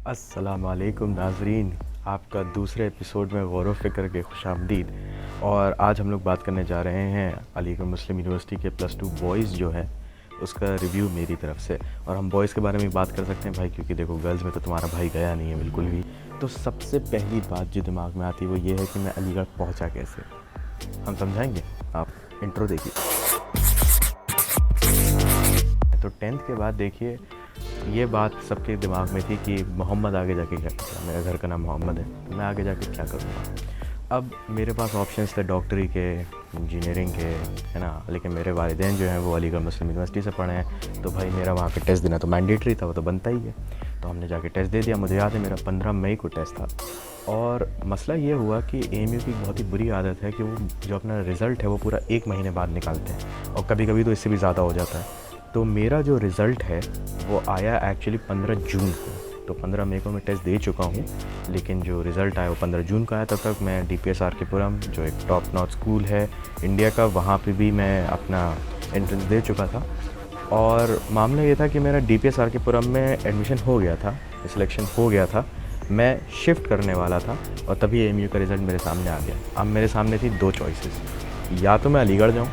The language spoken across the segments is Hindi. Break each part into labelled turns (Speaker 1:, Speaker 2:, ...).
Speaker 1: अस्सलामुअलैकुम नाज़रीन, आपका दूसरे एपिसोड में गौर व फ़िक्र के खुशामदीद। और आज हम लोग बात करने जा रहे हैं अलीगढ़ मुस्लिम यूनिवर्सिटी के +2 बॉयज़ जो है उसका रिव्यू मेरी तरफ से। और हम बॉयज़ के बारे में बात कर सकते हैं भाई, क्योंकि देखो गर्ल्स में तो तुम्हारा भाई गया नहीं है बिल्कुल भी। तो सबसे पहली बात जो दिमाग में आती है वो ये है कि मैं अलीगढ़ पहुंचा कैसे। हम समझाएंगे, आप इंट्रो देखिए। तो 10th के बाद देखिए ये बात सबके दिमाग में थी कि मोहम्मद आगे जाके क्या करेगा। मेरे घर का नाम मोहम्मद है, तो मैं आगे जाके क्या करूँगा। अब मेरे पास ऑप्शंस थे डॉक्टरी के, इंजीनियरिंग के, है ना। लेकिन मेरे वालिदैन जो हैं वो अलीगढ़ मुस्लिम यूनिवर्सिटी से पढ़े हैं, तो भाई मेरा वहाँ पे टेस्ट देना तो मैंडेटरी था, वो तो बनता ही है। तो हमने जाके टेस्ट दे दिया। मुझे याद है मेरा 15 मई को टेस्ट था। और मसला ये हुआ कि एएमयू की बहुत ही बुरी आदत है कि वो जो अपना रिज़ल्ट है वो पूरा 1 महीने बाद निकालते हैं, और कभी कभी तो इससे भी ज़्यादा हो जाता है। तो मेरा जो रिज़ल्ट है वो आया एक्चुअली 15 जून को। तो 15 मई को मैं टेस्ट दे चुका हूँ, लेकिन जो रिज़ल्ट आया वो 15 जून को आया। तब तक मैं DPS RK पुरम, जो एक टॉप नॉच स्कूल है इंडिया का, वहाँ पे भी मैं अपना एंट्रेंस दे चुका था। और मामला ये था कि मेरा DPS RK पुरम में एडमिशन हो गया था, सिलेक्शन हो गया था। मैं शिफ्ट करने वाला था और तभी AMU का रिज़ल्ट मेरे सामने आ गया। अब मेरे सामने थी 2 चॉइसेस, या तो मैं अलीगढ़ जाऊँ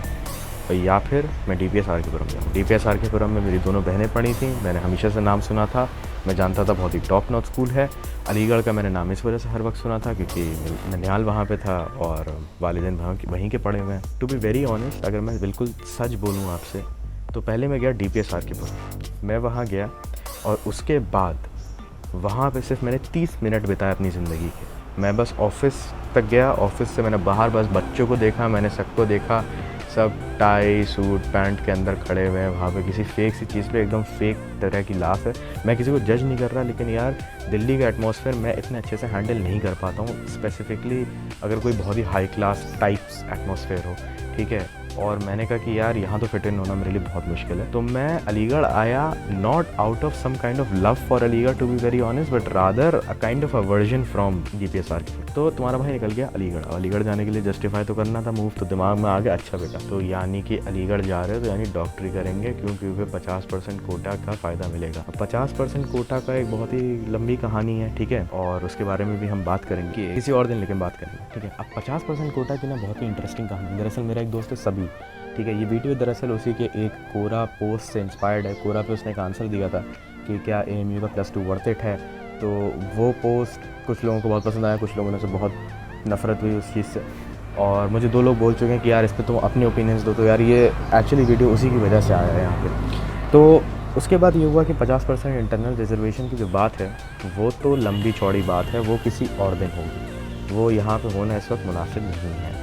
Speaker 1: या फिर मैं DPS RK पुरम जाऊँ। DPS RK पुरम में मेरी दोनों बहनें पढ़ी थी, मैंने हमेशा से नाम सुना था, मैं जानता था बहुत ही टॉप नॉच स्कूल है। अलीगढ़ का मैंने नाम इस वजह से हर वक्त सुना था क्योंकि ननिहाल वहाँ पे था और वालिदैन वहीं के पढ़े हुए हैं। टू बी वेरी ऑनेस्ट, अगर मैं बिल्कुल सच बोलूँ आपसे, तो पहले मैं गया DPS RK पुरम। मैं वहाँ गया और उसके बाद वहाँ पे सिर्फ मैंने 30 मिनट बिताए अपनी ज़िंदगी के। मैं बस ऑफिस तक गया, ऑफिस से मैंने बाहर बस बच्चों को देखा, मैंने सबको देखा, सब टाई सूट पैंट के अंदर खड़े हुए हैं वहाँ पे किसी फेक सी चीज़ पे, एकदम फेक तरह की लाफ है। मैं किसी को जज नहीं कर रहा, लेकिन यार दिल्ली का एटमॉस्फेयर मैं इतने अच्छे से हैंडल नहीं कर पाता हूँ, स्पेसिफिकली अगर कोई बहुत ही हाई क्लास टाइप्स एटमॉस्फेयर हो, ठीक है। और मैंने कहा कि यार यहाँ तो फिट इन होना मेरे लिए बहुत मुश्किल है। तो मैं अलीगढ़ आया not out of some kind of love for Aligarh, to be very honest, but rather a kind of aversion from DPS RK। तो तुम्हारा भाई निकल गया अलीगढ़। अलीगढ़ जाने के लिए जस्टिफाई तो करना था, मूव तो दिमाग में आ गया, अच्छा बेटा तो यानी कि अलीगढ़ जा रहे हो तो यानी डॉक्टरी करेंगे, क्योंकि 50% कोटा का फ़ायदा मिलेगा। 50% कोटा का एक बहुत ही लंबी कहानी है, ठीक है, और उसके बारे में भी हम बात करेंगे किसी और दिन, लेकिन बात करेंगे, ठीक है। अब 50% कोटा की ना बहुत ही इंटरेस्टिंग कहानी। दरअसल मेरा एक दोस्त है सभी, ठीक है। ये वीडियो दरअसल उसी के एक कोरा पोस्ट से इंस्पायर्ड है। कोरा पे उसने एक आंसर दिया था कि क्या AMU का +2 वर्थ इट है। तो वो पोस्ट कुछ लोगों को बहुत पसंद आया, कुछ लोगों ने से बहुत नफ़रत हुई उस चीज़ से। और मुझे 2 लोग बोल चुके हैं कि यार इस पर तुम अपने ओपिनियंस दो। तो यार ये एक्चुअली वीडियो उसी की वजह से आया है यहाँ पे। तो उसके बाद ये हुआ कि 50% इंटरनल रिजर्वेशन की जो बात है वो तो लंबी चौड़ी बात है, वो किसी और दिन होगी, वो यहाँ पे होना इस वक्त मुनासिब नहीं है।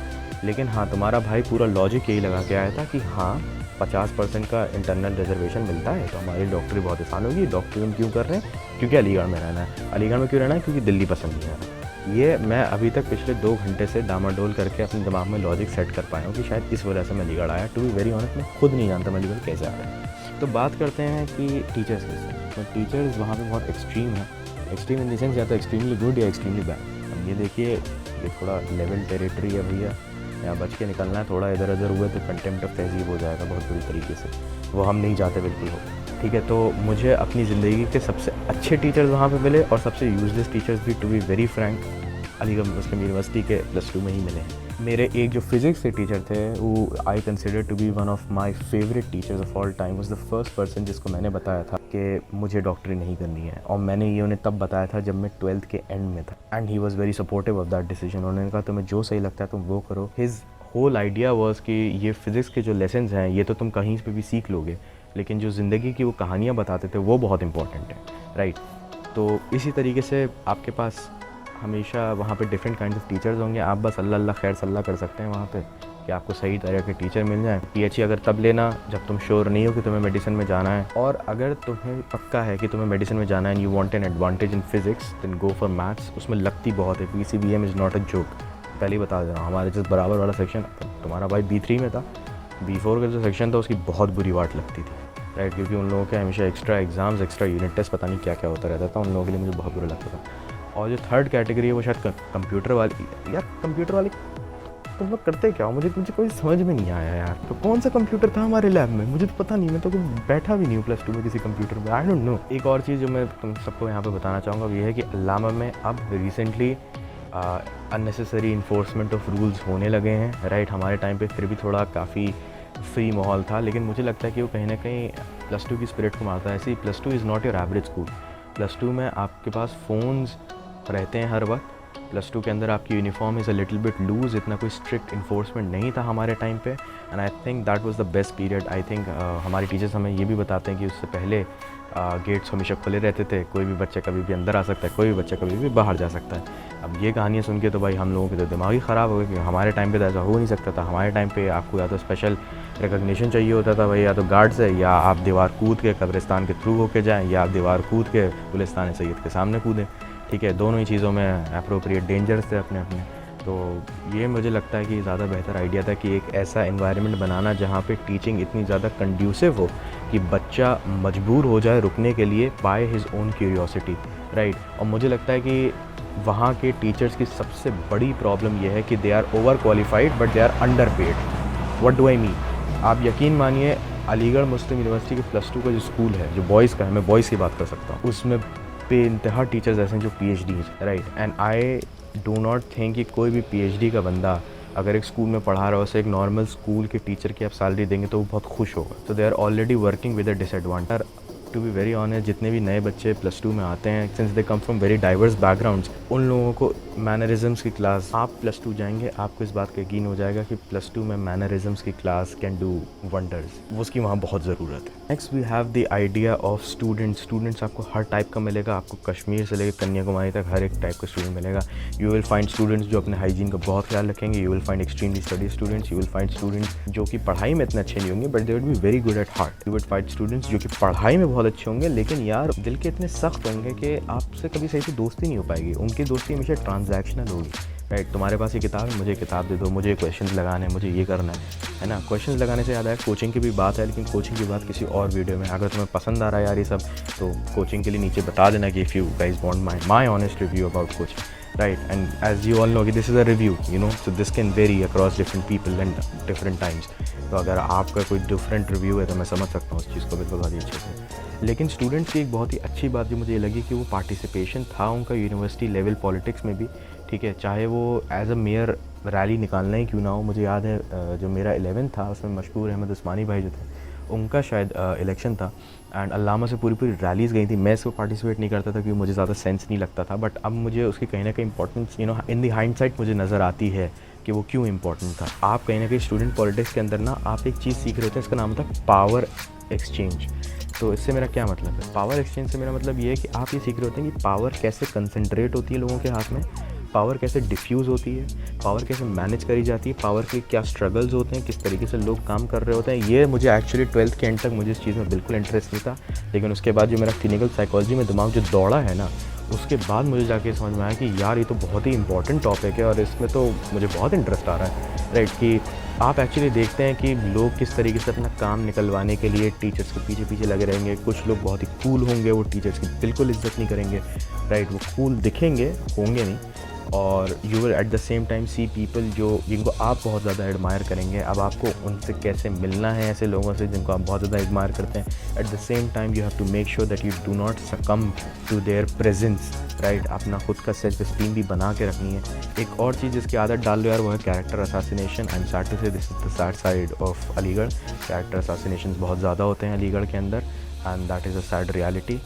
Speaker 1: लेकिन हाँ, तुम्हारा भाई पूरा लॉजिक यही लगा के आया था कि हाँ 50% का इंटरनल रिजर्वेशन मिलता है तो हमारी डॉक्टरी बहुत आसान होगी। डॉक्टरी हम क्यों कर रहे हैं? क्योंकि अलीगढ़ में रहना है। अलीगढ़ में क्यों रहना है? क्योंकि दिल्ली पसंद नहीं है। ये मैं अभी तक पिछले 2 घंटे से डामाडोल करके अपने दिमाग में लॉजिक सेट कर पाया हूँ कि शायद इस वजह से मैं अलीगढ़ आया। टू बी वेरी ऑनेस्ट, मैं खुद नहीं जानता मैं अलीगढ़ कैसे आ रहा है। तो बात करते हैं कि टीचर्स कैसे। तो टीचर्स वहाँ पे बहुत एक्सट्रीम है। एक्सट्रीम इन द सेंस या तो एक्सट्रीमली गुड या एक्सट्रीमली बैड। अब ये देखिए, ये थोड़ा लेवल टेरिटरी है भैया, यहाँ बच के निकलना है। थोड़ा इधर उधर हुए तो कंटेम्प्ट ऑफ तहजीब हो जाएगा बहुत बुरी तरीके से, वो हम नहीं चाहते बिल्कुल हो, ठीक है। तो मुझे अपनी ज़िंदगी के सबसे अच्छे टीचर्स वहाँ पे मिले और सबसे यूजलेस टीचर्स भी, to be very frank, Aligarh Muslim University के +2 में ही मिले हैं। मेरे एक जो फिज़िक्स के टीचर थे वो I consider to be one of my favourite teachers of all time. Was the first person जिसको मैंने बताया था कि मुझे डॉक्टरी नहीं करनी है, और मैंने ये उन्हें तब बताया था जब मैं 12th के एंड में था। And he was very supportive of that decision. उन्होंने कहा तुम्हें जो सही लगता है तुम वो करो। हिज होल आइडिया वॉज कि ये फ़िज़िक्स के जो लेसन्स हैं ये तो तुम कहीं पे भी सीख लोगे, लेकिन जो ज़िंदगी की वो कहानियाँ बताते थे वो बहुत इंपॉर्टेंट है, राइट। तो इसी तरीके से आपके पास हमेशा वहाँ पे डिफरेंट काइंड ऑफ टीचर्स होंगे। आप बस अल्लाह अल्लाह खैर सल्ला कर सकते हैं वहाँ पे कि आपको सही तरह के टीचर मिल जाएं। PhD अगर तब लेना जब तुम श्योर नहीं हो कि तुम्हें मेडिसिन में जाना है, और अगर तुम्हें पक्का है कि तुम्हें मेडिसिन में जाना है and you want an advantage in physics, then go for maths. उसमें लगती बहुत है, PCBM is not a joke, पहले ही बता दे रहा हूँ। हमारे जिस बराबर वाला सेक्शन, तुम्हारा भाई B3 में था, B4 का जो सेक्शन था उसकी बहुत बुरी वाट लगती थी, राइट, क्योंकि उन लोगों के हमेशा extra exams, extra unit test, पता नहीं क्या क्या होता रहता था। उन लोगों के लिए मुझे बहुत बुरा लगता था। और जो 3rd कैटेगरी है वो शायद कंप्यूटर वाली, यार कंप्यूटर वाली तुम लोग करते क्या हो? मुझे मुझे कोई समझ में नहीं आया यार। तो कौन सा कंप्यूटर था हमारे लैब में? मुझे तो पता नहीं, मैं तो बैठा भी नहीं हूँ +2 में किसी कंप्यूटर में, आई डोंट नो। एक और चीज़ जो मैं तुम सबको यहाँ पे बताना चाहूँगा वो ये है कि अल्लामा में अब recently unnecessary enforcement of rules होने लगे हैं, राइट। हमारे टाइम पे फिर भी थोड़ा काफ़ी फ्री माहौल था, लेकिन मुझे लगता है कि वो कहीं ना कहीं +2 की स्पिरिट को मारता है। ऐसे +2 is not your average school. +2 में आपके पास फ़ोन्स रहते हैं हर वक्त। +2 के अंदर आपकी uniform is a little bit loose, इतना कोई स्ट्रिक्ट इन्फोर्समेंट नहीं था हमारे टाइम पे। And I think that was the best period. I think हमारे टीचर्स हमें ये भी बताते हैं कि उससे पहले गेट्स हमेशा खुले रहते थे, कोई भी बच्चा कभी भी अंदर आ सकता है, कोई भी बच्चा कभी भी बाहर जा सकता है। अब ये कहानियाँ सुन के तो भाई हम लोगों के तो दिमाग ही ख़राब हो गए कि हमारे टाइम पे तो ऐसा हो नहीं सकता था। हमारे टाइम पे आपको या तो स्पेशल रिकग्निशन चाहिए होता था भाई, या तो गार्ड से, या आप दीवार कूद के कब्रिस्तान के थ्रू होके जाएँ, या आप दीवार कूद के गुलिस्तान सैयद के सामने कूदें। ठीक है, दोनों ही चीज़ों में अप्रोप्रिएट डेंजर्स थे अपने अपने। तो ये मुझे लगता है कि ज़्यादा बेहतर आइडिया था कि एक ऐसा एनवायरनमेंट बनाना जहाँ पे टीचिंग इतनी ज़्यादा कंड्यूसिव हो कि बच्चा मजबूर हो जाए रुकने के लिए by his own curiosity, right. और मुझे लगता है कि वहाँ के टीचर्स की सबसे बड़ी प्रॉब्लम यह है कि they are overqualified but they are underpaid. What do I mean? आप यकीन मानिए, अलीगढ़ मुस्लिम यूनिवर्सिटी के +2 का जो स्कूल है, जो बॉयज़ का है, मैं बॉयज़ की बात कर सकता हूँ, उसमें बेइंतहा टीचर्स ऐसे हैं जो PhDs, right. And I do not think कि कोई भी PhD का बंदा अगर एक स्कूल में पढ़ा रहा हो, उसे एक नॉर्मल स्कूल के टीचर की आप सैलरी देंगे तो वो बहुत खुश होगा। तो they are already working with a disadvantage. To be very honest, जितने भी नए बच्चे +2 में आते हैं, since they come from very diverse backgrounds, उन लोगों को मैनरिज्म्स की क्लास, आप +2 जाएंगे आपको इस बात का यकीन हो जाएगा कि +2 में मैनरिज्म्स की क्लास कैन डू वंडर्स, उसकी वहाँ बहुत ज़रूरत है। Next we have the idea of students आपको हर टाइप का मिलेगा। आपको कश्मीर से लेकर कन्याकुमारी तक हर एक टाइप का स्टूडेंट मिलेगा। यू विल फाइंड स्टूडेंट्स जो अपने हाइजीन का बहुत ख्याल रखेंगे। You will find extremely study students. You will find students जो कि पढ़ाई में इतने अच्छे नहीं होंगे but they will be very good at heart. You will find students जो कि पढ़ाई में बहुत अच्छे होंगे लेकिन यार दिल के इतने सख्त होंगे कि आपसे कभी सही से दोस्ती नहीं हो पाएगी। उनकी दोस्ती हमेशा ट्रांजैक्शनल होगी, राइट। तुम्हारे पास ये किताब है, मुझे किताब दे दो, मुझे क्वेश्चन लगाने हैं, मुझे ये करना है ना। क्वेश्चन लगाने से याद आया, कोचिंग की भी बात है, लेकिन कोचिंग की बात किसी और वीडियो में। अगर तुम्हें पसंद आ रहा है यार ये सब, तो कोचिंग के लिए नीचे बता देना कि if you guys want my honest review about coaching, right? And as you all know कि this is a review, you know, so this can vary across different people and different times. तो अगर आपका कोई डिफरेंट रिव्यू है तो मैं समझ सकता हूँ उस चीज़ को भी बहुत ही अच्छे से। लेकिन स्टूडेंट्स की एक बहुत ही अच्छी बात जो मुझे लगी कि वो पार्टिसिपेशन था उनका यूनिवर्सिटी लेवल पॉलिटिक्स में भी, ठीक है, चाहे वो एज अ मेयर रैली निकालना ही क्यों ना हो। मुझे याद है जो मेरा 11th था उसमें मशहूर अहमद उस्मानी भाई जो थे, उनका शायद इलेक्शन था एंड अल्लामा से पूरी रैलीज़ गई थी। मैं इसको पार्टिसिपेट नहीं करता था क्योंकि मुझे ज़्यादा सेंस नहीं लगता था, बट अब मुझे उसकी कहीं ना कहीं इंपॉर्टेंस इन दी हाइंडसाइट मुझे नज़र आती है कि वो क्यों इंपॉर्टेंट था। आप कहीं ना कहीं स्टूडेंट पॉलिटिक्स के अंदर ना आप एक चीज़ सीख रहे होते हैं, इसका नाम था पावर एक्सचेंज। तो इससे मेरा क्या मतलब है? पावर एक्सचेंज से मेरा मतलब ये है कि आप ये सीख रहे होते हैं कि पावर कैसे कंसंट्रेट होती है लोगों के हाथ में, पावर कैसे डिफ्यूज़ होती है, पावर कैसे मैनेज करी जाती है, पावर के क्या स्ट्रगल्स होते हैं, किस तरीके से लोग काम कर रहे होते हैं। ये मुझे एक्चुअली 12th के एंड तक मुझे इस चीज़ में बिल्कुल इंटरेस्ट नहीं था, लेकिन उसके बाद जो मेरा क्लिनिकल साइकोलॉजी में दिमाग जो दौड़ा है ना, उसके बाद मुझे जाके समझ में आया कि यार ये तो बहुत ही इंपॉर्टेंट टॉपिक है और इसमें तो मुझे बहुत इंटरेस्ट आ रहा है, राइट। कि आप एक्चुअली देखते हैं कि लोग किस तरीके से अपना काम निकलवाने के लिए टीचर्स के पीछे पीछे लगे रहेंगे। कुछ लोग बहुत ही कूल होंगे, वो टीचर्स की बिल्कुल इज्जत नहीं करेंगे, राइट। वो कूल दिखेंगे, होंगे नहीं। और you will eight the same time see people जिनको आप बहुत ज़्यादा एडमायर करेंगे। अब आपको उनसे कैसे मिलना है, ऐसे लोगों से जिनको आप बहुत ज़्यादा एडमायर करते हैं। At the same time you have to make sure that you do not succumb to their presence, right. अपना खुद का सेल्फ एस्टीम भी बना के रखनी है। एक और चीज़ जिसकी आदत डाल दो यार, वो है character assassination. I am sad to say this is the sad side of Aligarh. Character assassination बहुत ज़्यादा होते हैं अलीगढ़ के अंदर and that is a sad reality.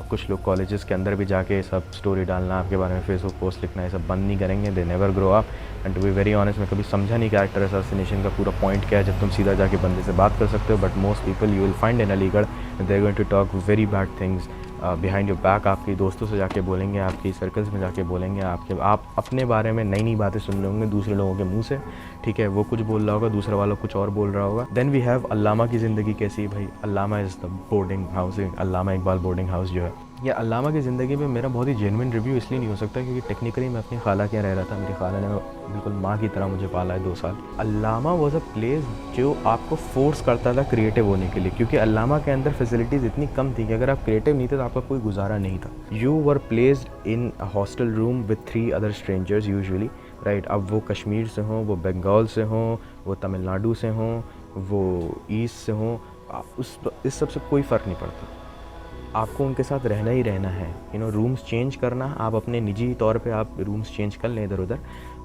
Speaker 1: कुछ लोग कॉलेजेस के अंदर भी जाके सब स्टोरी डालना, आपके बारे में फेसबुक पोस्ट लिखना, ये सब बंद नहीं करेंगे। They never grow up. And to be very honest, मैं कभी समझा नहीं कैरेक्टर असैसिनेशन का पूरा पॉइंट क्या है, जब तुम सीधा जाके बंदे से बात कर सकते हो। But most people you will find in Aligarh they are going to talk very bad things behind your back. आपके दोस्तों से जाके बोलेंगे, आपकी सर्कल्स में जाके बोलेंगे, आप अपने बारे में नई नई बातें सुन रहे होंगे दूसरे लोगों के मुंह से, ठीक है। वो कुछ बोल रहा होगा, दूसरा वाला कुछ और बोल रहा होगा। देन वी हैव अल्लामा की ज़िंदगी कैसी है भाई। Allama is the boarding house, Allama Iqbal boarding house जो है। या अल्लामा की ज़िंदगी में मेरा बहुत ही जेन्युइन रिव्यू इसलिए नहीं हो सकता क्योंकि टेक्निकली मैं अपनी खाला के यहाँ रह रहा था। मेरी खाला ने बिल्कुल माँ की तरह मुझे पाला है 2 साल। अल्लामा वॉज अ प्लेस जो आपको फोर्स करता था क्रिएटिव होने के लिए, क्योंकि अल्लामा के अंदर फैसिलिटीज़ इतनी कम थी कि अगर आप क्रिएटिव नहीं थे तो आपका कोई गुजारा नहीं था। You were placed in a hostel room with 3 other strangers usually, right. अब वो कश्मीर से हों, वो बंगाल से हों, वो तमिलनाडु से हों, वो ईस्ट से हों, इस सब से कोई फ़र्क नहीं पड़ता। आपको उनके साथ रहना ही रहना है। रूम्स चेंज करना, आप अपने निजी तौर पे आप रूम्स चेंज कर लें इधर उधर,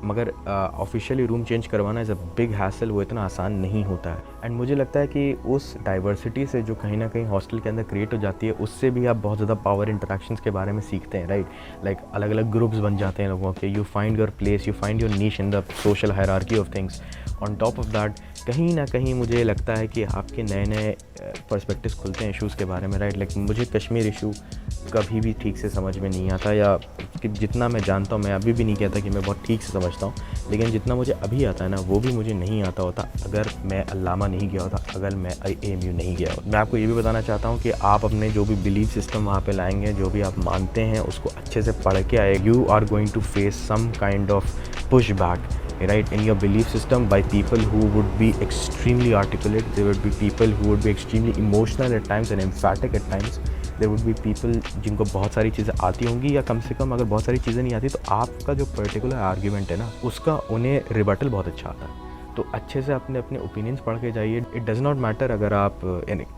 Speaker 1: मगर ऑफिशियली रूम चेंज करवाना इज़ अ बिग हैसल, वो इतना आसान नहीं होता है। एंड मुझे लगता है कि उस डाइवर्सिटी से जो कहीं ना कहीं हॉस्टल के अंदर क्रिएट हो जाती है, उससे भी आप बहुत ज़्यादा पावर इंटरेक्शंस के बारे में सीखते हैं, राइट। लाइक अलग अलग ग्रुप्स बन जाते हैं लोगों के, you find your place, you find your niche in the social hierarchy of things. On top of that कहीं ना कहीं मुझे लगता है कि आपके नए नए पर्सपेक्टिव्स खुलते हैं इशूज़ के बारे में, राइट। लाइक मुझे कश्मीर इशू कभी भी ठीक से समझ में नहीं आता, या कि जितना मैं जानता हूँ, मैं अभी भी नहीं कहता कि मैं बहुत ठीक से समझता हूँ, लेकिन जितना मुझे अभी आता है ना, वो भी मुझे नहीं आता होता अगर मैं अल्लामा नहीं गया होता, अगर मैं AMU नहीं गया होता। मैं आपको ये भी बताना चाहता हूँ कि आप अपने जो भी बिलीफ सिस्टम वहाँ पे लाएंगे, जो भी आप मानते हैं, उसको अच्छे से पढ़ के आए। You are going to face some kind of push back, right, in your belief system by people who would be extremely articulate. There would be people who would be extremely emotional at times and emphatic at times. There would be people जिनको बहुत सारी चीज़ें आती होंगी, या कम से कम अगर बहुत सारी चीज़ें नहीं आती तो आपका जो पर्टिकुलर आर्ग्यूमेंट है ना, उसका उन्हें रिबटल बहुत अच्छा आता है। तो अच्छे से अपने अपने ओपिनियंस पढ़ के जाइए। इट डज़ नॉट मैटर अगर आप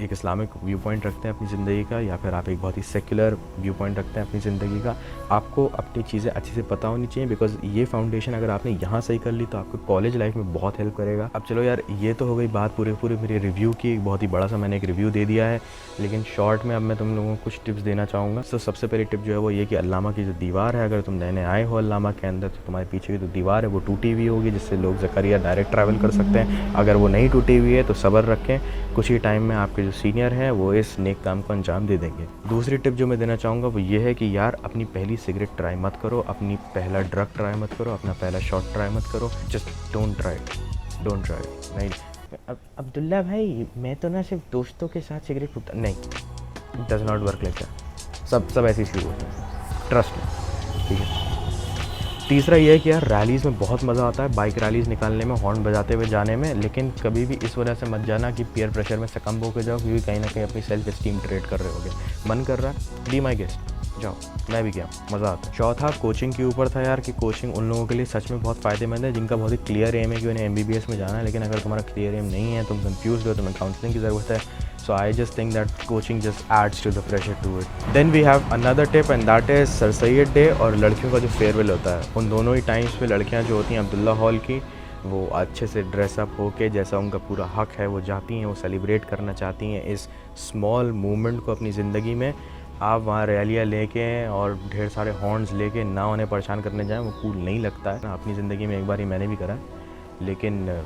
Speaker 1: एक इस्लामिक व्यू पॉइंट रखते हैं अपनी ज़िंदगी का, या फिर आप एक बहुत ही सेक्युलर व्यू पॉइंट रखते हैं अपनी ज़िंदगी का, आपको अपनी चीज़ें अच्छे से पता होनी चाहिए। बिकॉज ये फाउंडेशन अगर आपने यहाँ सही कर ली तो आपको कॉलेज लाइफ में बहुत हेल्प करेगा। अब चलो यार, ये तो हो गई बात पूरे मेरे रिव्यू की, बहुत ही बड़ा सा मैंने एक रिव्यू दे दिया है, लेकिन शॉर्ट में अब मैं तुम लोगों को कुछ टिप्स देना चाहूँगा। तो सबसे पहली टिप जो है वो ये कि अल्लामा की जो दीवार है, अगर तुम नए नए आए हो अल्लामा के अंदर, तो तुम्हारे पीछे की जो दीवार है वो टूटी हुई होगी, जिससे लोग ज़करिया डायरेक्ट ट्रैवल कर सकते हैं। अगर वो नहीं टूटी हुई है तो सब्र रखें, कुछ ही टाइम में आपके जो सीनियर हैं वो इस नेक काम को अंजाम दे देंगे। दूसरी टिप जो मैं देना चाहूँगा वो ये है कि यार अपनी पहली सिगरेट ट्राई मत करो, अपनी पहला ड्रग ट्राई मत करो, अपना पहला शॉट ट्राई मत करो। जस्ट डोंट ट्राई नहीं। अब्दुल्ला भाई, मैं तो ना सिर्फ दोस्तों के साथ सिगरेट पीता, नहीं, does not work like that. सब ऐसे ही शुरू होते हैं, ट्रस्ट में, ठीक है। तीसरा ये है कि यार रैलीज़ में बहुत मज़ा आता है, बाइक रैलीज़ निकालने में, हॉर्न बजाते हुए जाने में, लेकिन कभी भी इस वजह से मत जाना कि पीयर प्रेशर में सकम हो के जाओ, क्योंकि कहीं ना कहीं अपनी सेल्फ एस्टीम ट्रेड कर रहे होगे। मन कर रहा है, बी माई गेस्ट, जाओ, मैं भी गया, मज़ा आता है। चौथा कोचिंग के ऊपर था यार, कि कोचिंग उन लोगों के लिए सच में बहुत फ़ायदेमंद है जिनका बहुत ही क्लियर एम है कि उन्हें MBBS में जाना है, लेकिन अगर तुम्हारा क्लियर एम नहीं है, तुम कंफ्यूज हो, तुम्हें काउंसलिंग की ज़रूरत है। So I just think that coaching just adds to the pressure to it. Then we have another tip and that is sir Syed day और लड़कियों का जो फेयरवेल होता है। उन दोनों ही टाइम्स पे लड़कियां जो होती हैं अब्दुल्ला हॉल की, वो अच्छे से ड्रेसअप होके, जैसा उनका पूरा हक है, वो जाती हैं, वो सेलिब्रेट करना चाहती हैं इस स्मॉल मूवमेंट को अपनी ज़िंदगी में। आप वहाँ रैलियाँ लेके और ढेर सारे हॉर्न्स लेके ना उन्हें परेशान करने जाएँ, वो कूल नहीं लगता है। अपनी ज़िंदगी में एक बार ही मैंने भी करा, लेकिन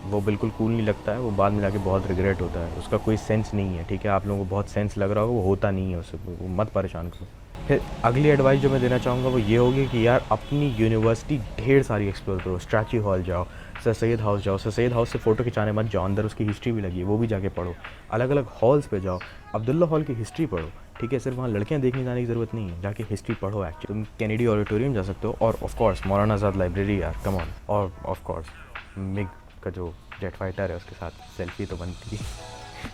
Speaker 1: वो बिल्कुल कूल नहीं लगता है, वो बाद में जाके बहुत रिग्रेट होता है, उसका कोई सेंस नहीं है, ठीक है। आप लोगों को बहुत सेंस लग रहा होगा, वो होता नहीं है, उससे वो मत परेशान करो। फिर अगली एडवाइस जो मैं देना चाहूँगा वो ये होगी कि यार अपनी यूनिवर्सिटी ढेर सारी एक्सप्लोर करो। स्ट्रैची हॉल जाओ, सर सैयद हाउस जाओ, सर सैयद हाउस से फ़ोटो खिंचाने मत जाओ, अंदर उसकी हिस्ट्री भी लगी है, वो भी जाके पढ़ो। अलग अलग हॉल्स पे जाओ, अब्दुल्ला हॉल की हिस्ट्री पढ़ो, ठीक है। सिर्फ वहाँ लड़कियाँ देखने जाने की ज़रूरत नहीं है, जाके हिस्ट्री पढ़ो। एक्चुअली तुम कैनेडी ऑडिटोरियम जा सकते हो, और of course Maulana Azad library, यार कम ऑन, और ऑफ कोर्स मिग का जो जेट फाइटर है उसके साथ सेल्फी तो बनती है,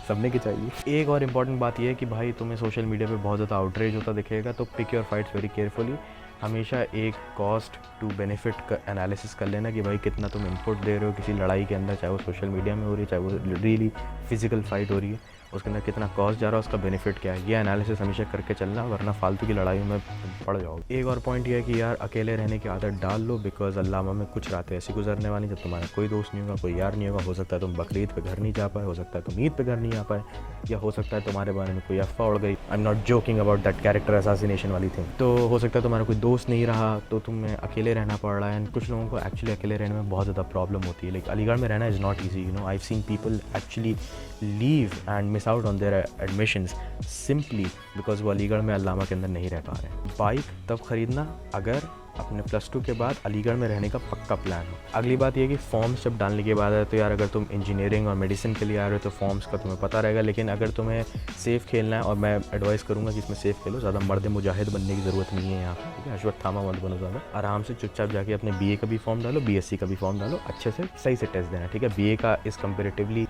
Speaker 1: सबने की चाहिए। एक और इम्पॉर्टेंट बात यह है कि भाई तुम्हें सोशल मीडिया पे बहुत ज़्यादा आउटरीच होता दिखेगा, तो pick your fights very carefully. हमेशा एक कॉस्ट टू बेनिफिट का एनालिसिस कर लेना कि भाई कितना तुम इनपुट दे रहे हो किसी लड़ाई के अंदर, चाहे वो सोशल मीडिया में हो रही है, चाहे वो रियली फिजिकल फाइट हो रही है, उसके अंदर कितना कॉस्ट जा रहा है, उसका बेनिफिट क्या है, ये एनालिसिस हमेशा करके चलना, वरना फालतू की लड़ाइयों में पड़ जाओगे। एक और पॉइंट ये है कि यार अकेले रहने की आदत डाल लो, बिकॉज अल्लामा में कुछ रातें ऐसी गुजरने वाली जब तुम्हारा कोई दोस्त नहीं होगा, कोई यार नहीं होगा। हो सकता है तुम बकरीद पे घर नहीं जा पाए, हो सकता है तुम ईद पे घर नहीं आ पाए, या हो सकता है तुम्हारे बारे में कोई अफवाह उड़ गई। I am not joking about that character assassination वाली थिंग। तो हो सकता है तुम्हारा कोई दोस्त नहीं रहा, तो तुम्हें अकेले रहना पड़ रहा है। एंड कुछ लोगों को एक्चुअली अकेले रहने में बहुत ज़्यादा प्रॉब्लम होती है। लाइक अलीगढ़ में रहना is not easy, I have seen people actually leave and miss out on their admissions simply because वो अलीगढ़ में अल्लामा के अंदर नहीं रह पा रहे हैं। बाइक तब ख़रीदना अगर अपने +2 के बाद अलीगढ़ में रहने का पक्का प्लान हो। अगली बात यह कि फॉर्म्स जब डालने के बाद है, तो यार अगर तुम इंजीनियरिंग और मेडिसिन के लिए आ रहे हो तो फॉर्म्स का तुम्हें पता रहेगा, लेकिन अगर तुम्हें सेफ़ खेलना है, और मैं एडवाइस करूँगा कि इसमें सेफ़ खेलो, ज़्यादा मर्द मुजाहिद बनने की ज़रूरत नहीं है यहाँ पर, ठीक है। अश्वत्थामा मत बनो ज़्यादा, आराम से चुपचाप जाके अपने BA का भी फॉर्म डालो, BSc का भी फॉर्म डालो, अच्छे से सही से टेस्ट देना, ठीक है। BA का इज़ कंपेरेटिवली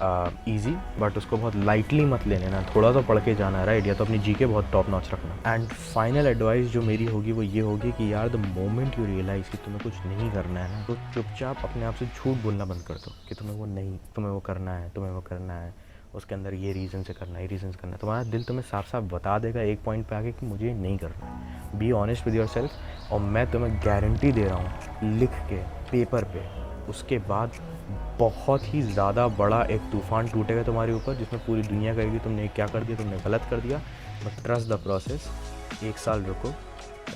Speaker 1: ईजी, बट उसको बहुत लाइटली मत ले लेना, थोड़ा सा पढ़ के जाना है, राइट। या तो अपनी GK बहुत टॉप नॉच रखना। एंड फाइनल एडवाइस जो मेरी होगी वो ये होगी कि यार the moment moment you realise कि तुम्हें कुछ नहीं करना है ना, तो चुपचाप अपने आप से झूठ बोलना बंद कर दो कि तुम्हें वो करना है, तुम्हें वो करना है, उसके अंदर ये रीज़न से करना है, ये रीज़न से करना है। तुम्हारा दिल तुम्हें साफ साफ बता देगा एक पॉइंट पे आके कि मुझे ये नहीं करना है। Be honest with your self. और मैं तुम्हें गारंटी दे रहा हूँ लिख के पेपर पे, उसके बाद बहुत ही ज़्यादा बड़ा एक तूफ़ान टूटेगा तुम्हारे ऊपर, जिसमें पूरी दुनिया कहेगी तुमने क्या कर दिया, तुमने गलत कर दिया। बट ट्रस्ट द प्रोसेस, 1 साल रुको,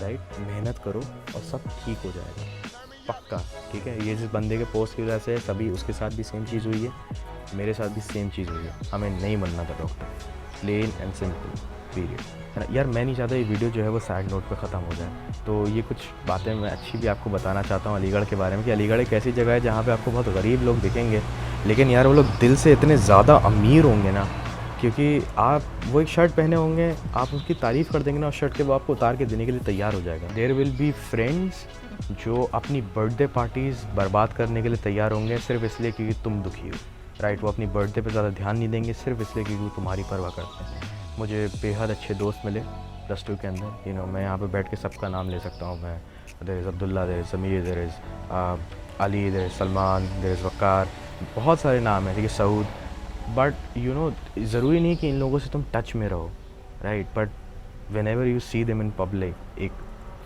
Speaker 1: राइट, मेहनत करो और सब ठीक हो जाएगा, पक्का। ठीक है, ये जिस बंदे के पोस्ट की वजह से सभी, उसके साथ भी सेम चीज़ हुई है, मेरे साथ भी सेम चीज़ हुई है। हमें नहीं बनना था doctor, plain and simple, period, है ना यार। मैं नहीं चाहता ये वीडियो जो है वो सैड नोट पे ख़त्म हो जाए। तो ये कुछ बातें मैं अच्छी भी आपको बताना चाहता हूँ अलीगढ़ के बारे में, कि अलीगढ़ एक ऐसी जगह है जहाँ पे आपको बहुत गरीब लोग दिखेंगे, लेकिन यार वो लोग दिल से इतने ज़्यादा अमीर होंगे ना, क्योंकि आप वो एक शर्ट पहने होंगे, आप उसकी तारीफ़ कर देंगे ना, उस शर्ट के वो आपको उतार के देने के लिए तैयार हो जाएगा। देयर विल बी फ्रेंड्स जो अपनी बर्थडे पार्टीज़ बर्बाद करने के लिए तैयार होंगे सिर्फ इसलिए क्योंकि तुम दुखी हो, राइट। वो अपनी बर्थडे पे ज़्यादा ध्यान नहीं देंगे सिर्फ इसलिए क्योंकि वो तुम्हारी परवाह करते हैं। मुझे बेहद अच्छे दोस्त मिले +2 के अंदर, मैं यहाँ पे बैठ के सबका नाम ले सकता हूँ। मैं, there is Abdullah, there is Sameer, there is Ali, there is Salman, there is Waqar, बहुत सारे नाम हैं, ठीक है, सऊद। बट ज़रूरी नहीं कि इन लोगों से तुम टच में रहो, right. But when ever you see them in public, एक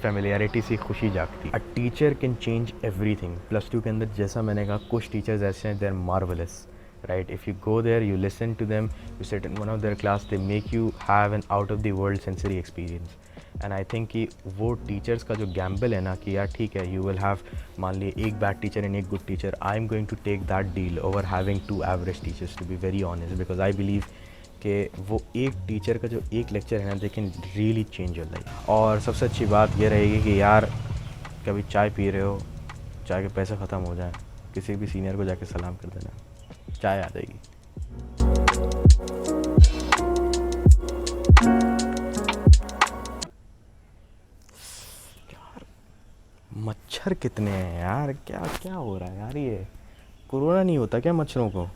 Speaker 1: फेमिलियरिटी सी खुशी जागती। A teacher can change everything. +2 के अंदर जैसा मैंने कहा, कुछ टीचर्स ऐसे हैं, they are marvellous, right? If you go there, you listen to them, you sit in one of their class, they make you have an out of the world sensory experience. And I think कि वो टीचर्स का जो गैम्बल है ना, कि यार ठीक है, you will have, मान लिए एक बैड टीचर and एक good teacher, I am going to take that deal over having 2 average teachers, to be very honest, because I believe कि वो एक टीचर का जो एक लेक्चर है ना, they can really change your life. और सबसे अच्छी बात ये रहेगी कि यार कभी चाय पी रहे हो, चाय के पैसे ख़त्म हो जाएं, किसी भी सीनियर को जाके सलाम कर देना, चाय आ जाएगी। यार मच्छर कितने हैं यार, क्या क्या हो रहा है यार, ये कोरोना नहीं होता क्या मच्छरों को?